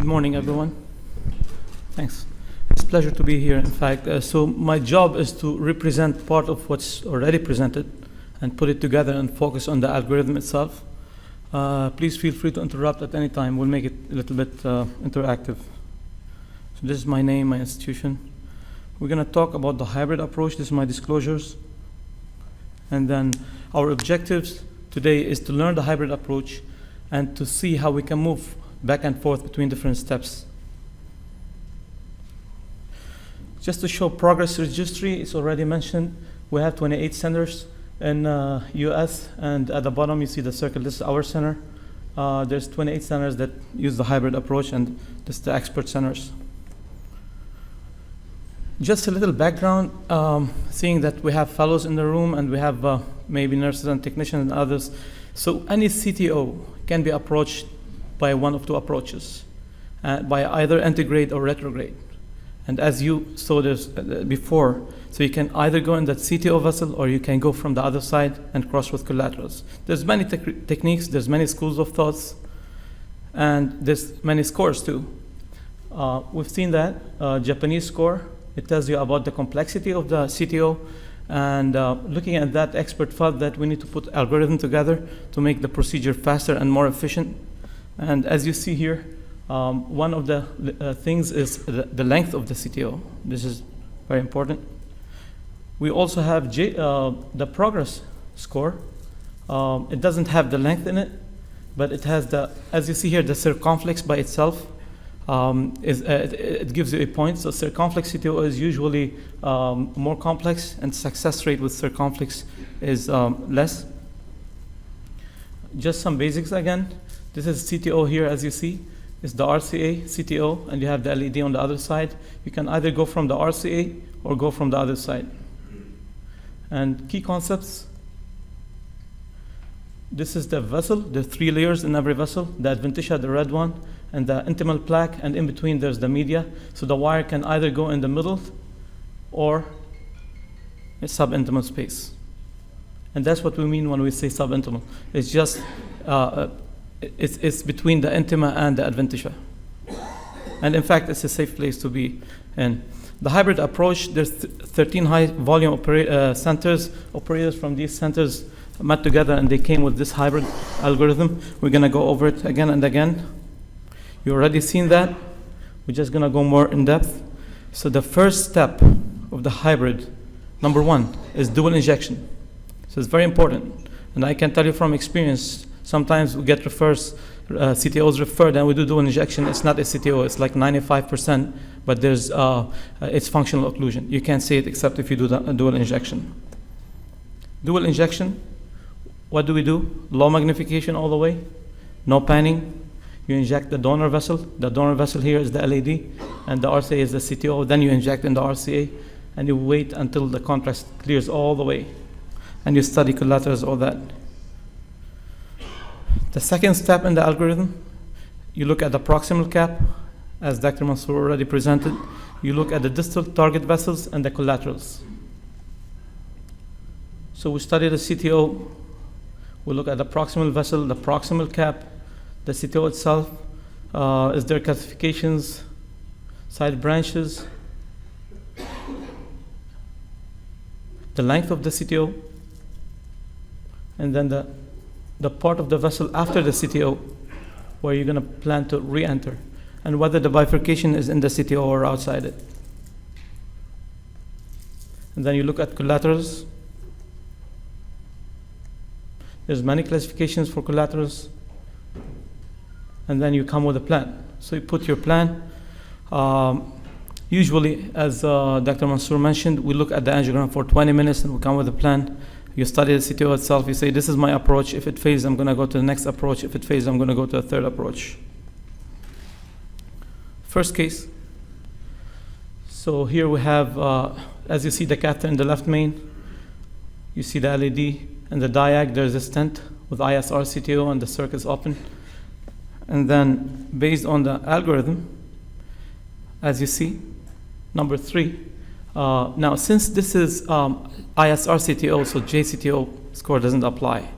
morning, everyone. Thanks. It's a pleasure to be here, in fact. So my job is to represent part of what's already presented and put it together and focus on the algorithm itself. Please feel free to interrupt at any time. We'll make it a little bit interactive. So this is my name, my institution. We're going to talk about the hybrid approach. This is my disclosures. And then our objectives today is to learn the hybrid approach and to see how we can move back and forth between different steps. Just to show progress registry, it's already mentioned. We have 28 centers in US, and at the bottom you see the circle. This is our center. There's 28 centers that use the hybrid approach, and this is the expert centers. Just a little background, seeing that we have fellows in the room and we have maybe nurses and technicians and others. So any CTO can be approached by one of two approaches, by either integrate or retrograde. And as you saw this before, so you can either go in that CTO vessel or you can go from the other side and cross with collaterals. There's many techniques, there's many schools of thoughts, and there's many scores too. We've seen that, Japanese score. It tells you about the complexity of the CTO, and looking at that, expert felt that we need to put algorithm together to make the procedure faster and more efficient. And as you see here, one of the things is the length of the CTO. This is very important. We also have the progress score. It doesn't have the length in it, but it has the, as you see here, the circumflex by itself. It gives you a point. So circumflex CTO is usually more complex, and success rate with circumflex is less. Just some basics again. This is CTO here, as you see. It's the RCA CTO, and you have the LED on the other side. You can either go from the RCA or go from the other side. And key concepts. This is the vessel. There are 3 layers in every vessel. The adventitia, the red one, and the intimal plaque, and in between there's the media. So the wire can either go in the middle or a subintimal space. And that's what we mean when we say subintimal. It's just it's between the intima and the adventitia. And in fact, it's a safe place to be in. The hybrid approach, there's 13 high volume centers, operators from these centers met together, and they came with this hybrid algorithm. We're gonna go over it again and again. You already seen that. We're just gonna go more in depth. So the first step of the hybrid, number 1, is dual injection. So it's very important. And I can tell you from experience, sometimes we get CTOs referred, and we do dual injection. It's not a CTO, it's like 95%, but there's it's functional occlusion. You can't see it except if you do the dual injection. Dual injection, what do we do? Low magnification all the way, no panning. You inject the donor vessel. The donor vessel here is the LED, and the RCA is the CTO. Then you inject in the RCA, and you wait until the contrast clears all the way. And you study collaterals, all that. The second step in the algorithm, you look at the proximal cap, as Dr. Mansour already presented. You look at the distal target vessels and the collaterals. So we study the CTO. We look at the proximal vessel, the proximal cap, the CTO itself. Is there calcifications, side branches, the length of the CTO, and then the part of the vessel after the CTO where you're going to plan to re-enter, and whether the bifurcation is in the CTO or outside it. And then you look at collaterals. There's many classifications for collaterals. And then you come with a plan. So you put your plan. Usually, as Dr. Mansour mentioned, we look at the angiogram for 20 minutes and we come with a plan. You study the CTO itself. You say, this is my approach. If it fails, I'm going to go to the next approach. If it fails, I'm going to go to a third approach. First case. So here we have, as you see the catheter in the left main, you see the LED, and the diag, there's a stent with ISR CTO, and the circuit is open. And then, based on the algorithm, as you see, number 3. Now, since this is ISR CTO, so JCTO score doesn't apply.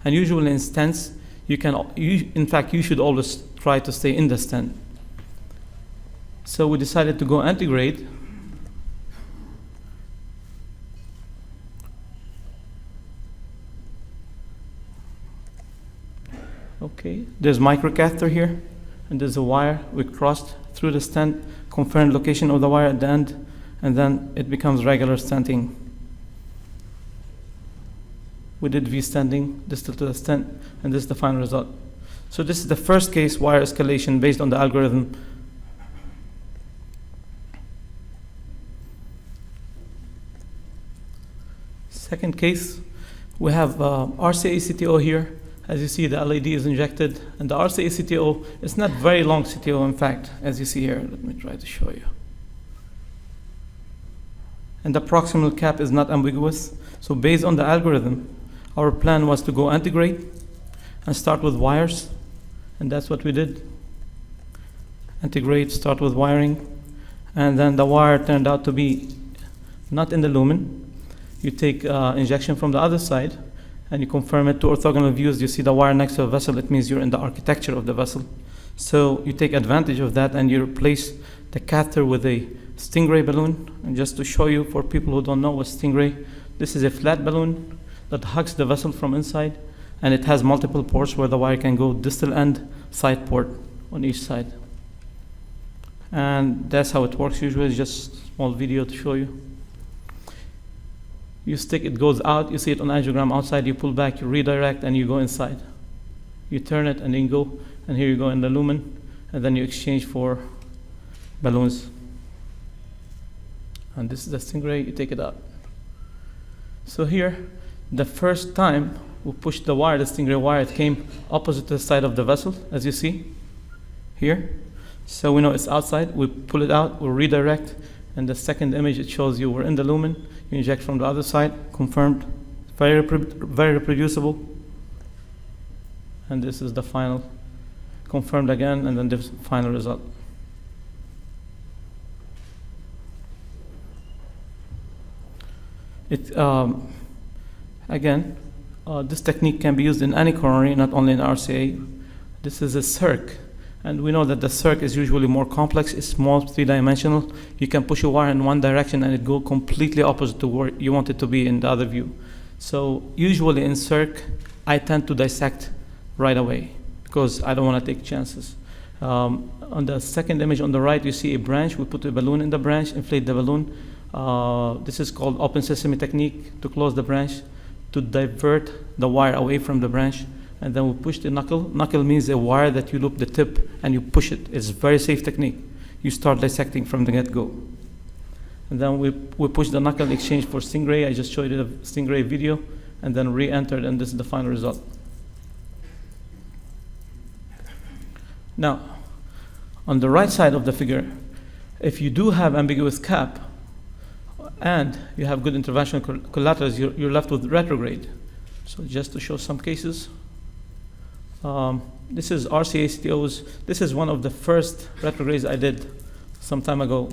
And usually in stents, in fact, you should always try to stay in the stent. So we decided to go antigrade. Okay, there's microcatheter here, and there's a wire. We crossed through the stent, confirmed location of the wire at the end, and then it becomes regular stenting. We did V-stenting, distal to the stent, and this is the final result. So this is the first case wire escalation based on the algorithm. Second case, we have RCA CTO here. As you see, the LED is injected, and the RCA CTO is not very long CTO, in fact, as you see here. Let me try to show you. And the proximal cap is not ambiguous. So based on the algorithm, our plan was to go antigrade and start with wires, and that's what we did. Antigrade, start with wiring, and then the wire turned out to be not in the lumen. You take injection from the other side, and you confirm it to orthogonal views. You see the wire next to a vessel, it means you're in the architecture of the vessel. So you take advantage of that, and you replace the catheter with a Stingray balloon. And just to show you, for people who don't know what Stingray, this is a flat balloon that hugs the vessel from inside, and it has multiple ports where the wire can go, distal end, side port on each side. And that's how it works usually. It's just a small video to show you. You stick, it goes out, you see it on angiogram outside, you pull back, you redirect, and you go inside. You turn it, and then go, and here you go in the lumen, and then you exchange for balloons. And this is the Stingray, you take it out. So here, the first time we pushed the wire, the Stingray wire, it came opposite to the side of the vessel, as you see here. So we know it's outside, we pull it out, we redirect, and the second image, it shows you we're in the lumen. You inject from the other side, confirmed, very reproducible. And this is the final, confirmed again, and then the final result. Again, this technique can be used in any coronary, not only in RCA. This is a circ. And we know that the circ is usually more complex. It's small, three-dimensional. You can push a wire in one direction and it go completely opposite to where you want it to be in the other view. So usually in circ, I tend to dissect right away because I don't want to take chances. On the second image on the right, you see a branch. We put a balloon in the branch, inflate the balloon. This is called open sesame technique, to close the branch, to divert the wire away from the branch. And then we push the knuckle. Knuckle means a wire that you loop the tip and you push it. It's a very safe technique. You start dissecting from the get-go. And then we push the knuckle in exchange for Stingray. I just showed you the Stingray video, and then re-entered, and this is the final result. Now, on the right side of the figure, if you do have ambiguous cap and you have good interventional collaterals, you're left with retrograde. So just to show some cases. This is RCA CTOs. This is one of the first retrogrades I did some time ago.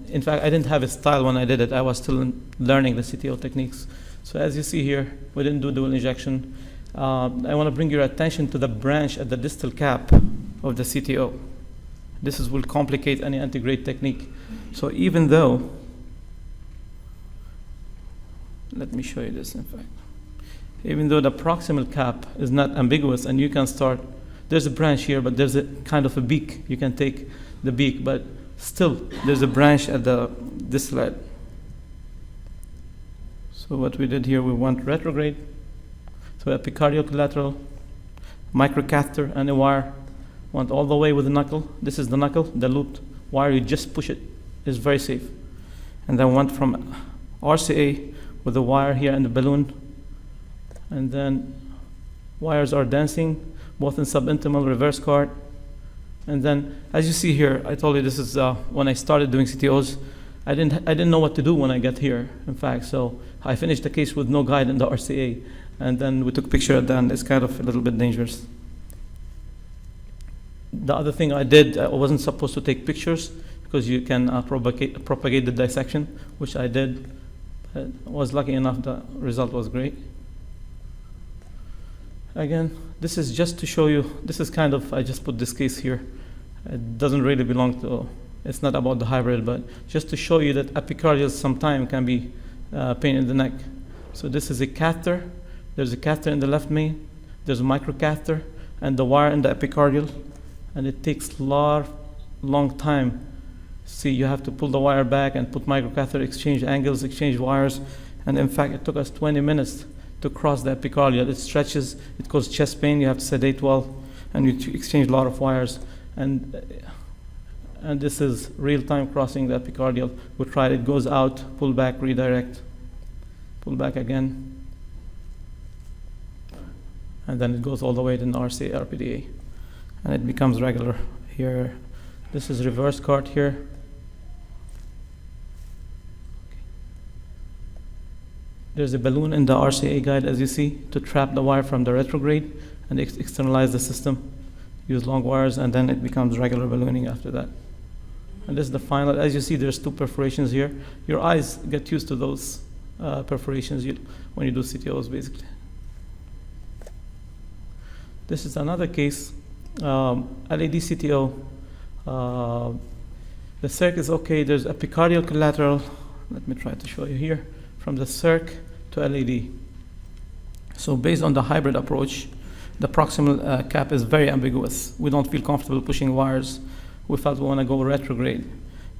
In fact, I didn't have a style when I did it. I was still learning the CTO techniques. So as you see here, we didn't do dual injection. I want to bring your attention to the branch at the distal cap of the CTO. This will complicate any antigrade technique. So even though, let me show you this in fact. Even though the proximal cap is not ambiguous and you can start, there's a branch here, but there's a kind of a beak. You can take the beak, but still there's a branch at the distal head. So what we did here, we went retrograde. So epicardial collateral, microcatheter, and a wire. Went all the way with the knuckle. This is the knuckle, the looped wire. You just push it. It's very safe. And then went from RCA with the wire here and the balloon. And then wires are dancing, both in subintimal, reverse card. And then, as you see here, I told you this is when I started doing CTOs. I didn't know what to do when I got here, in fact. So I finished the case with no guide in the RCA. And then we took a picture at the end. It's kind of a little bit dangerous. The other thing I did, I wasn't supposed to take pictures because you can propagate the dissection, which I did. I was lucky enough, the result was great. Again, this is just to show you, this is kind of, I just put this case here. It doesn't really belong to, it's not about the hybrid, but just to show you that epicardial sometimes can be pain in the neck. So this is a catheter. There's a catheter in the left main. There's a microcatheter and the wire in the epicardial. And it takes long time. See, you have to pull the wire back and put microcatheter, exchange angles, exchange wires. And in fact, it took us 20 minutes to cross the epicardial. It stretches, it causes chest pain. You have to sedate well, and you exchange a lot of wires. And this is real-time crossing the epicardial. We tried, it goes out, pull back, redirect, pull back again. And then it goes all the way to the RCA, RPDA. And it becomes regular here. This is reverse cart here. There's a balloon in the RCA guide, as you see, to trap the wire from the retrograde and externalize the system. Use long wires, and then it becomes regular ballooning after that. And this is the final. As you see, there's 2 perforations here. Your eyes get used to those perforations when you do CTOs, basically. This is another case, LED CTO. The circ is okay. There's epicardial collateral. Let me try to show you here. From the circ to LED. So based on the hybrid approach, the proximal cap is very ambiguous. We don't feel comfortable pushing wires. We felt we want to go retrograde.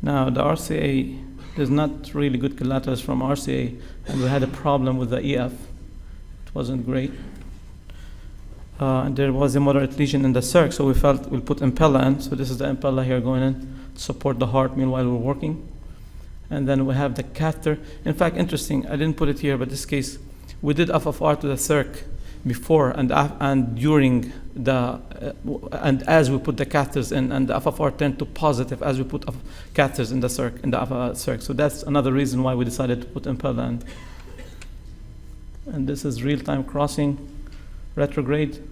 Now the RCA, there's not really good collaterals from RCA, and we had a problem with the EF. It wasn't great. And there was a moderate lesion in the circ, so we felt we'll put impella in. So this is the impella here going in to support the heart meanwhile we're working. And then we have the catheter. In fact, interesting, I didn't put it here, but this case, we did FFR to the circ before and during the, and as we put the catheters in, and the FFR turned to positive as we put catheters in the circ, So that's another reason why we decided to put impella in. And this is real-time crossing, retrograde.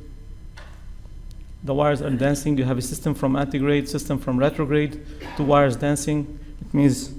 The wires are dancing. You have a system from antigrade, system from retrograde, 2 wires dancing. It means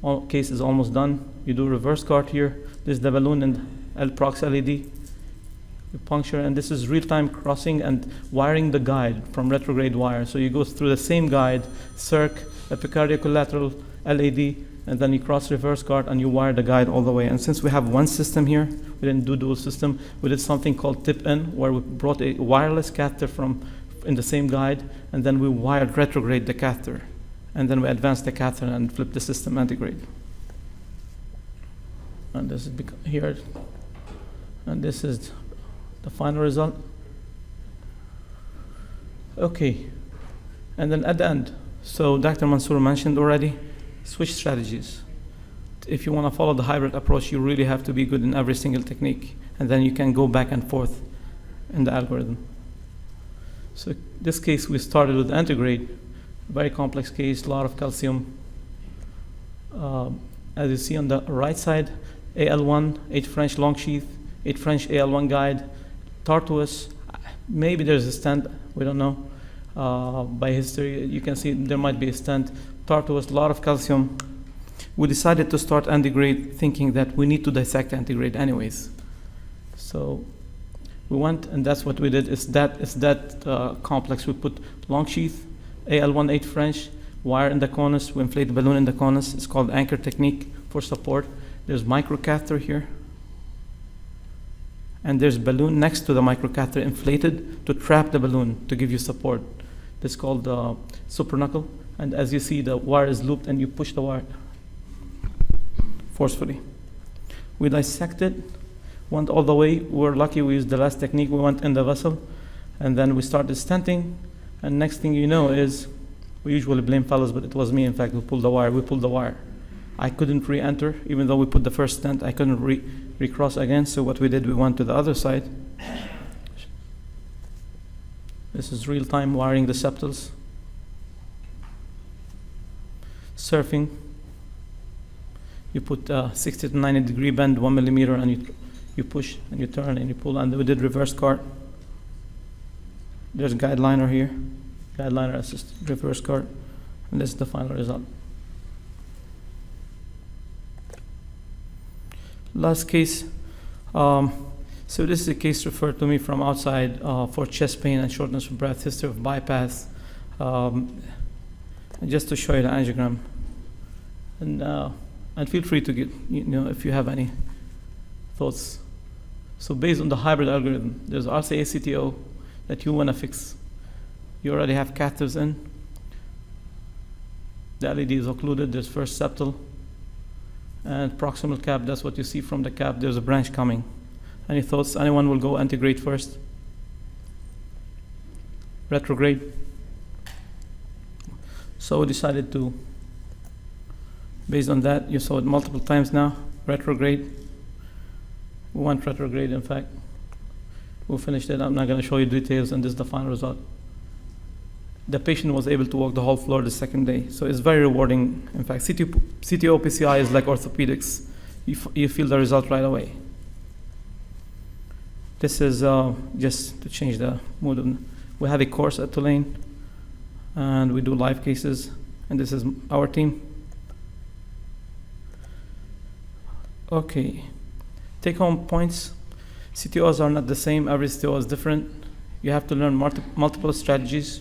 all case is almost done. You do reverse cart here. This is the balloon and L-prox LED. You puncture, and this is real-time crossing and wiring the guide from retrograde wire. So you go through the same guide, circ, epicardial collateral, LED, and then you cross reverse cart and you wire the guide all the way. And since we have one system here, we didn't do dual system. We did something called tip-in, where we brought a wireless catheter from in the same guide, and then we wired retrograde the catheter. And then we advance the catheter and flip the system antigrade. And this is here. And this is the final result. Okay. And then at the end, so Dr. Mansour mentioned already, switch strategies. If you want to follow the hybrid approach, you really have to be good in every single technique. And then you can go back and forth in the algorithm. So this case, we started with antigrade. Very complex case, a lot of calcium. As you see on the right side, AL1, 8 French long sheath, 8 French AL1 guide, tortuous. Maybe there's a stent, we don't know. By history, you can see there might be a stent. Tortuous, a lot of calcium. We decided to start antigrade thinking that we need to dissect antigrade anyways. So we went, and that's what we did. It's that complex. We put long sheath, AL1 8 French, wire in the conus, we inflate the balloon in the conus. It's called anchor technique for support. There's microcatheter here. And there's balloon next to the microcatheter inflated to trap the balloon to give you support. This is called supernatural. And as you see, the wire is looped and you push the wire forcefully. We dissected, went all the way. We were lucky we used the last technique. We went in the vessel, and then we started stenting. And next thing you know is, we usually blame fellows, but it was me, in fact, who pulled the wire. We pulled the wire. I couldn't re-enter, even though we put the first stent, I couldn't recross again. So what we did, we went to the other side. This is real-time wiring the septals. Surfing. You put 60 to 90 degree bend, 1 millimeter, and you push and you turn and you pull. And we did reverse cart. There's a guide liner here, guide liner assist, reverse cart, and this is the final result. Last case. So this is a case referred to me from outside for chest pain and shortness of breath, history of bypass. Just to show you the angiogram. And feel free to get, if you have any thoughts. So based on the hybrid algorithm, there's RCA CTO that you want to fix. You already have catheters in. The LED is occluded. There's first septal and proximal cap. That's what you see from the cap. There's a branch coming. Any thoughts? Anyone will go antegrade first? Retrograde? So we decided to, based on that, you saw it multiple times now, retrograde. We want retrograde, in fact. We'll finish that. I'm not going to show you details, and this is the final result. The patient was able to walk the whole floor the second day. So it's very rewarding. In fact, CTO PCI is like orthopedics. You feel the result right away. This is just to change the mood. We have a course at Tulane, and we do live cases, and this is our team. Okay, take home points. CTOs are not the same. Every CTO is different. You have to learn multiple strategies.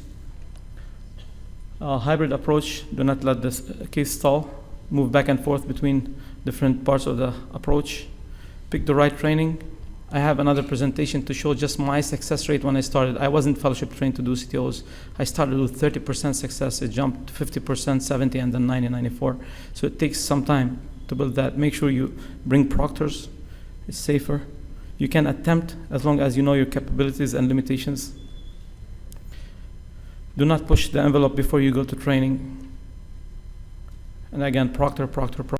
Hybrid approach, do not let this case stall. Move back and forth between different parts of the approach. Pick the right training. I have another presentation to show just my success rate when I started. I wasn't fellowship trained to do CTOs. I started with 30% success. It jumped to 50%, 70, and then 90, 94. So it takes some time to build that. Make sure you bring proctors. It's safer. You can attempt as long as you know your capabilities and limitations. Do not push the envelope before you go to training. And again, proctor, proctor, proctor.